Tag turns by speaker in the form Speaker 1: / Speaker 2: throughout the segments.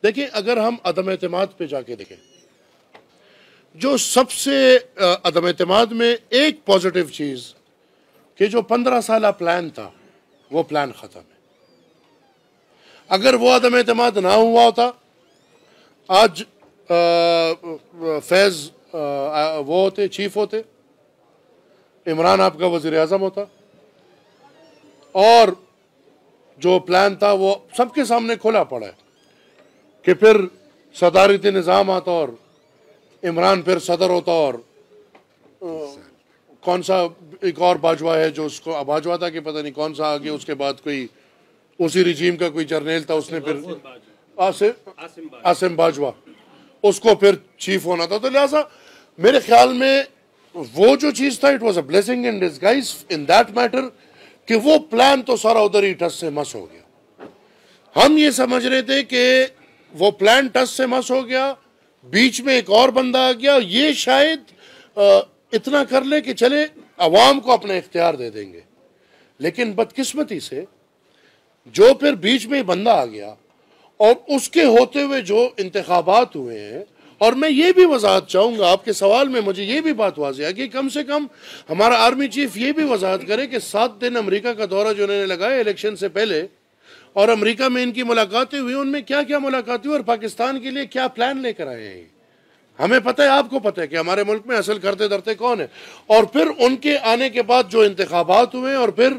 Speaker 1: देखिए, अगर हम अदम एतमाद पे जाके देखें, जो सबसे अदम एतमाद में एक पॉजिटिव चीज कि जो 15 साल प्लान था वो प्लान खत्म है। अगर वो अदम एतमाद ना हुआ होता, आज फैज वो होते, चीफ होते, इमरान आपका वजीर आजम होता, और जो प्लान था वो सबके सामने खुला पड़ा है कि फिर सदारती निज़ाम आता और इमरान फिर सदर होता, और कौन सा एक और बाजवा है जो उसको बाजवा था कि पता नहीं कौन सा आगे, उसके बाद कोई उसी रिजीम का कोई जर्नल था, उसने फिर आसिम बाजवा, उसको फिर चीफ होना था। तो लिहाजा मेरे ख्याल में वो जो चीज था, it was a blessing in disguise in that matter कि वो प्लान तो सारा उधर ही टस से मस हो गया। हम ये समझ रहे थे कि वो प्लान टस से मस हो गया, बीच में एक और बंदा आ गया, ये शायद इतना कर ले कि चले अवाम को अपना इख्तियार दे देंगे। लेकिन बदकिस्मती से जो फिर बीच में बंदा आ गया और उसके होते हुए जो इंतखाबात हुए हैं, और मैं ये भी वजाहत चाहूँगा, आपके सवाल में मुझे ये भी बात वाज़ेह है कि कम से कम हमारा आर्मी चीफ ये भी वजाहत करे कि 7 दिन अमेरिका का दौरा जो उन्होंने लगाया इलेक्शन से पहले और अमेरिका में इनकी मुलाकातें हुई, उनमें क्या क्या मुलाकातें हुई और पाकिस्तान के लिए क्या प्लान लेकर आए हैं। हमें पता है, आपको पता है कि हमारे मुल्क में असल करते धरते कौन है। और फिर उनके आने के बाद जो इंतखाबात हुए और फिर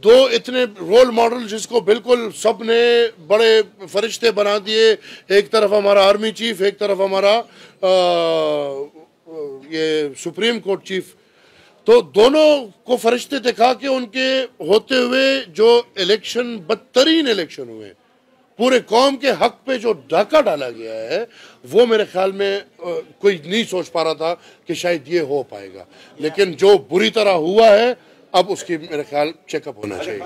Speaker 1: दो इतने रोल मॉडल जिसको बिल्कुल सब ने बड़े फरिश्ते बना दिए, एक तरफ हमारा आर्मी चीफ, एक तरफ हमारा ये सुप्रीम कोर्ट चीफ, तो दोनों को फरिश्ते दिखा के उनके होते हुए जो इलेक्शन बदतरीन इलेक्शन हुए, पूरे कौम के हक पे जो डाका डाला गया है, वो मेरे ख्याल में कोई नहीं सोच पा रहा था कि शायद ये हो पाएगा। लेकिन जो बुरी तरह हुआ है, अब उसकी मेरे ख्याल चेकअप होना चाहिए।